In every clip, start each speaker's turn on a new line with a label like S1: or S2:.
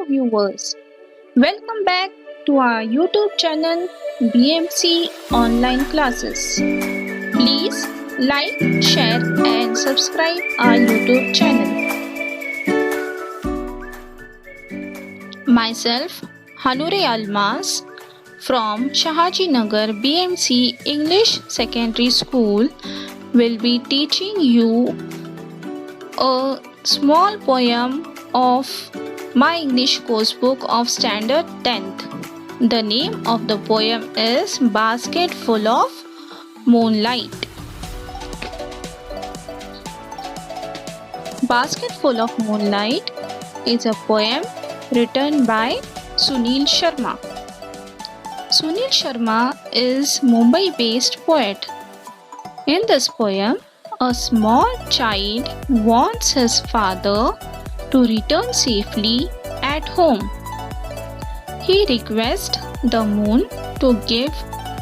S1: viewers. Welcome back to our YouTube channel BMC Online Classes. Please like, share and subscribe our YouTube channel. Myself Hanure Almas from Shahaji Nagar BMC English Secondary School will be teaching you a small poem of my English course book of Standard 10th. The name of the poem is Basket Full of Moonlight. Basket Full of Moonlight is a poem written by Sunil Sharma. Sunil Sharma is Mumbai-based poet. In this poem, a small child wants his father to return safely at home. He requests the moon to give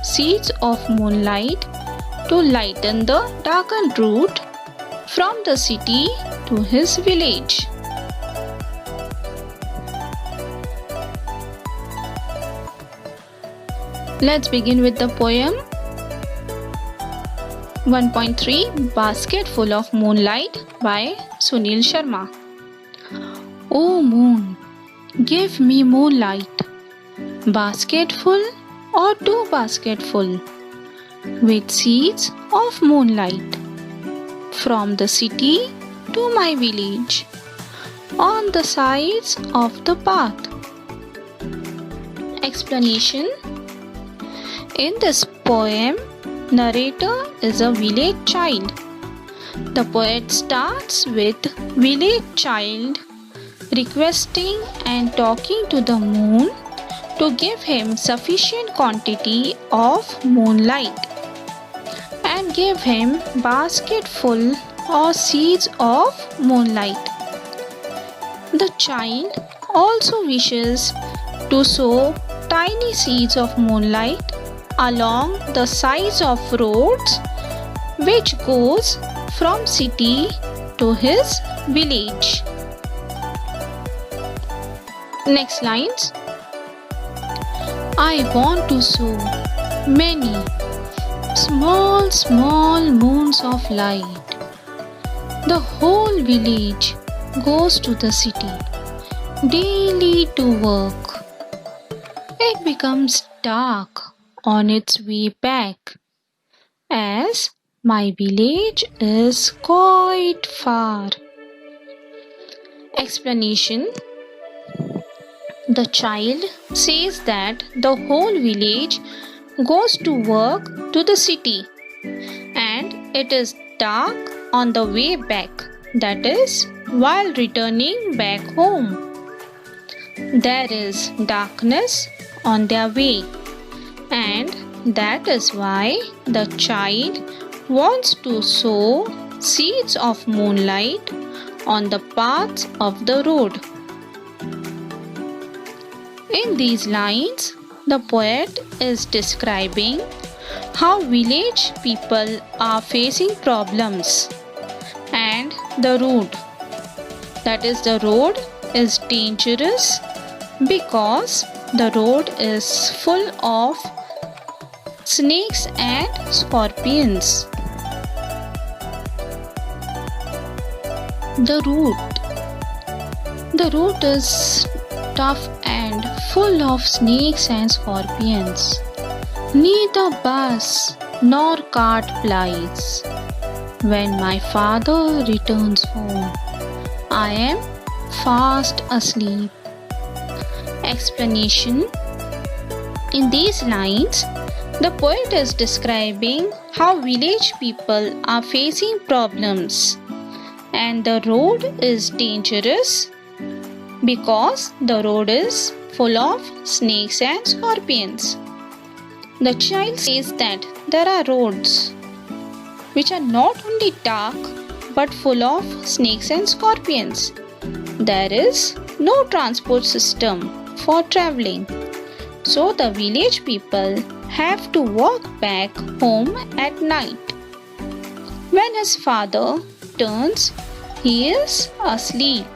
S1: seeds of moonlight to lighten the darkened route from the city to his village. Let's begin with the poem. 1.3 Basket Full of Moonlight by Sunil Sharma. O moon, give me moonlight, basketful or two basketful, with seeds of moonlight, from the city to my village, on the sides of the path. Explanation. In this poem, narrator is a village child. The poet starts with village child requesting and talking to the moon to give him sufficient quantity of moonlight and give him basketful or seeds of moonlight. The child also wishes to sow tiny seeds of moonlight along the sides of roads which goes from city to his village. Next lines. I want to sow many small moons of light. The whole village goes to the city daily to work. It becomes dark on its way back, as my village is quite far. Explanation. The child says that the whole village goes to work to the city and it is dark on the way back, that is, while returning back home. There is darkness on their way, and that is why the child wants to sow seeds of moonlight on the paths of the road. In these lines, the poet is describing how village people are facing problems and the road, that is, the road is dangerous because the road is full of snakes and scorpions. The route is tough and full of snakes and scorpions. Neither bus nor cart plies. When my father returns home, I am fast asleep. Explanation. In these lines, the poet is describing how village people are facing problems and the road is dangerous because the road is full of snakes and scorpions. The child says that there are roads which are not only dark but full of snakes and scorpions. There is no transport system for traveling, so the village people have to walk back home at night. When his father turns, he is asleep.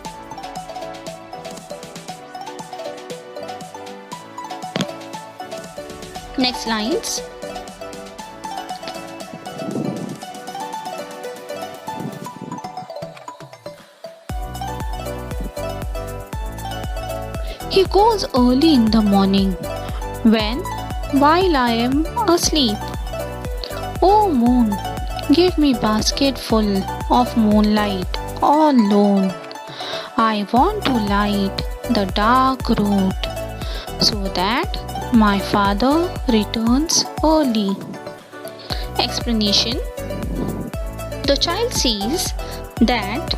S1: Next lines. He goes early in the morning while I am asleep. O moon, give me basketful of moonlight all alone. I want to light the dark road so that my father returns early. Explanation. The child sees that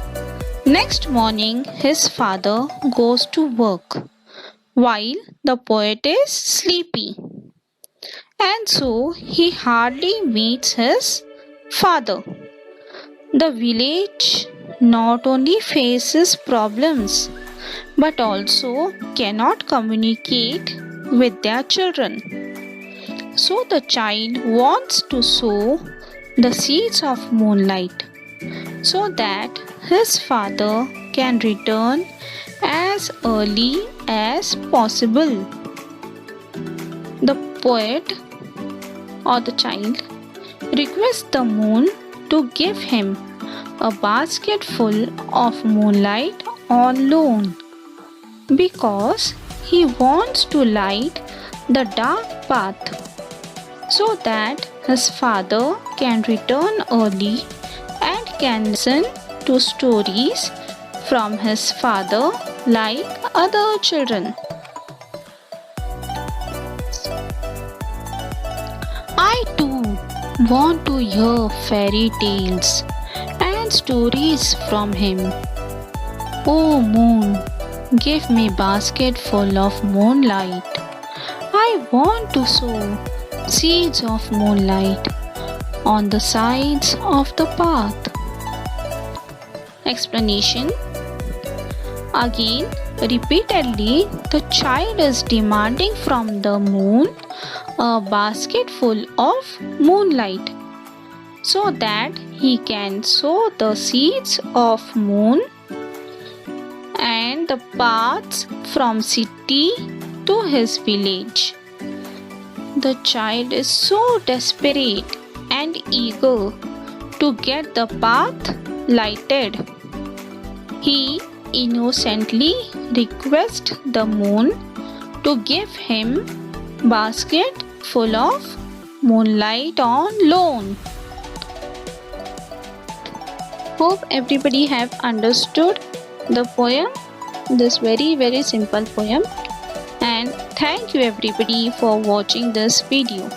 S1: next morning his father goes to work while the poet is sleepy, and so he hardly meets his father. The village not only faces problems but also cannot communicate with their children. So the child wants to sow the seeds of moonlight so that his father can return as early as possible. The poet or the child requests the moon to give him a basketful of moonlight on loan because he wants to light the dark path so that his father can return early and can listen to stories from his father like other children. I too want to hear fairy tales and stories from him. O moon, give me basketful of moonlight. I want to sow seeds of moonlight on the sides of the path. Explanation. Again, repeatedly, the child is demanding from the moon a basketful of moonlight so that he can sow the seeds of moon and the paths from city to his village. The child is so desperate and eager to get the path lighted. He innocently requests the moon to give him basket full of moonlight on loan. Hope everybody have understood the poem, this very simple poem, and thank you everybody for watching this video.